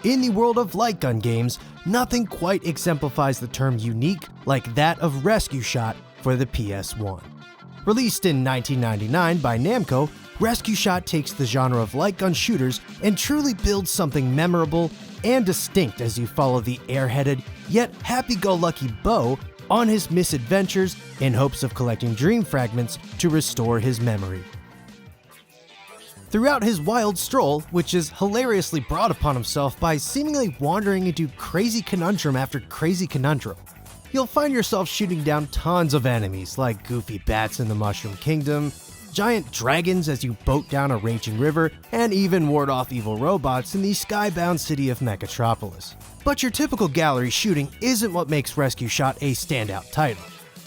In the world of light gun games, nothing quite exemplifies the term unique like that of Rescue Shot for the PS1. Released in 1999 by Namco, Rescue Shot takes the genre of light gun shooters and truly builds something memorable and distinct as you follow the airheaded yet happy-go-lucky Bo on his misadventures in hopes of collecting dream fragments to restore his memory. Throughout his wild stroll, which is hilariously brought upon himself by seemingly wandering into crazy conundrum after crazy conundrum, you'll find yourself shooting down tons of enemies like goofy bats in the Mushroom Kingdom, giant dragons as you boat down a raging river, and even ward off evil robots in the skybound city of Megatropolis. But your typical gallery shooting isn't what makes Rescue Shot a standout title.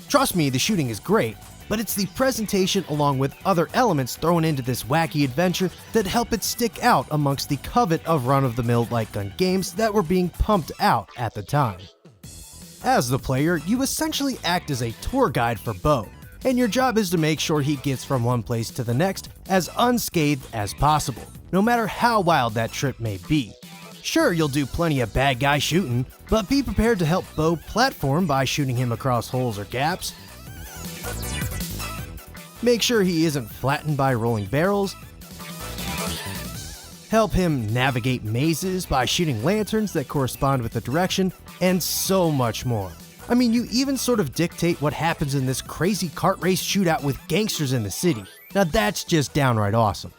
Trust me, the shooting is great, but it's the presentation along with other elements thrown into this wacky adventure that help it stick out amongst the covet of run-of-the-mill light gun games that were being pumped out at the time. As the player, you essentially act as a tour guide for Bo, and your job is to make sure he gets from one place to the next as unscathed as possible, no matter how wild that trip may be. Sure, you'll do plenty of bad guy shooting, but be prepared to help Bo platform by shooting him across holes or gaps. Make sure he isn't flattened by rolling barrels. Help him navigate mazes by shooting lanterns that correspond with the direction, and so much more. I mean, you even sort of dictate what happens in this crazy kart race shootout with gangsters in the city. Now that's just downright awesome.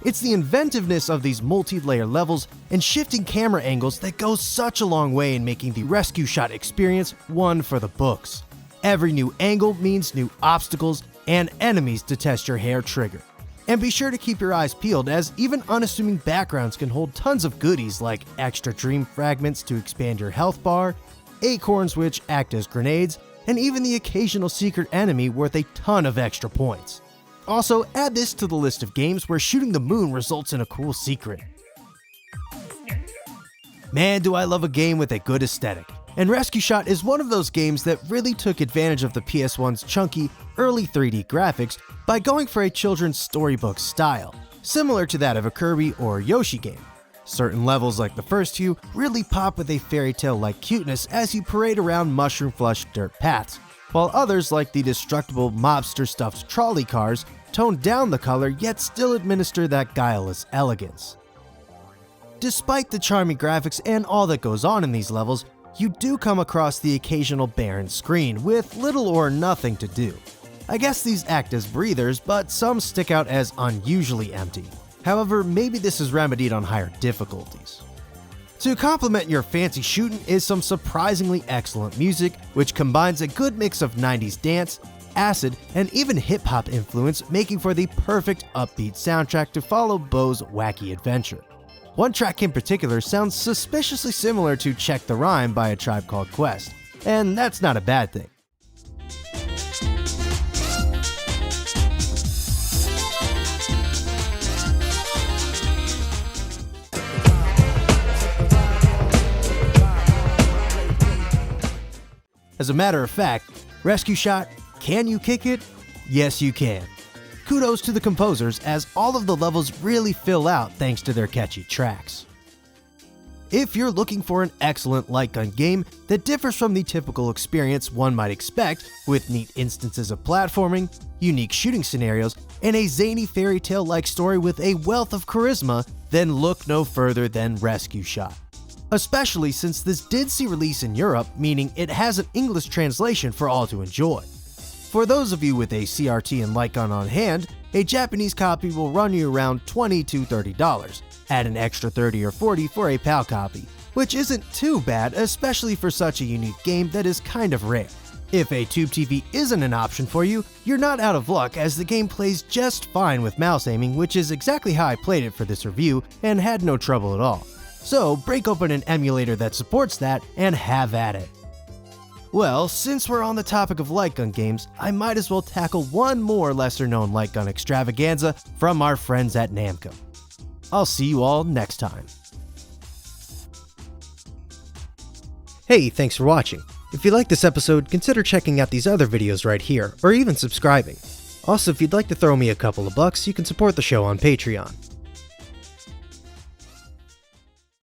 It's the inventiveness of these multi-layer levels and shifting camera angles that goes such a long way in making the Rescue Shot experience one for the books. Every new angle means new obstacles and enemies to test your hair trigger. And be sure to keep your eyes peeled, as even unassuming backgrounds can hold tons of goodies like extra dream fragments to expand your health bar, acorns which act as grenades, and even the occasional secret enemy worth a ton of extra points. Also, add this to the list of games where shooting the moon results in a cool secret. Man, do I love a game with a good aesthetic. And Rescue Shot is one of those games that really took advantage of the PS1's chunky, early 3D graphics by going for a children's storybook style, similar to that of a Kirby or Yoshi game. Certain levels like the first few really pop with a fairy tale-like cuteness as you parade around mushroom-flushed dirt paths, while others like the destructible mobster-stuffed trolley cars tone down the color yet still administer that guileless elegance. Despite the charming graphics and all that goes on in these levels, you do come across the occasional barren screen with little or nothing to do. I guess these act as breathers, but some stick out as unusually empty. However, maybe this is remedied on higher difficulties. To complement your fancy shooting is some surprisingly excellent music, which combines a good mix of 90s dance, acid, and even hip-hop influence, making for the perfect upbeat soundtrack to follow Bo's wacky adventure. One track in particular sounds suspiciously similar to Check the Rhyme by A Tribe Called Quest, and that's not a bad thing. As a matter of fact, Rescue Shot, can you kick it? Yes, you can. Kudos to the composers, as all of the levels really fill out thanks to their catchy tracks. If you're looking for an excellent light gun game that differs from the typical experience one might expect, with neat instances of platforming, unique shooting scenarios, and a zany fairy tale-like story with a wealth of charisma, then look no further than Rescue Shot. Especially since this did see release in Europe, meaning it has an English translation for all to enjoy. For those of you with a CRT and light gun on hand, a Japanese copy will run you around $20 to $30, add an extra $30 or $40 for a PAL copy, which isn't too bad, especially for such a unique game that is kind of rare. If a tube TV isn't an option for you, you're not out of luck, as the game plays just fine with mouse aiming, which is exactly how I played it for this review and had no trouble at all. So break open an emulator that supports that and have at it. Well, since we're on the topic of light gun games, I might as well tackle one more lesser known light gun extravaganza from our friends at Namco. I'll see you all next time. Hey, thanks for watching. If you like this episode, consider checking out these other videos right here, or even subscribing. Also, if you'd like to throw me a couple of bucks, you can support the show on Patreon.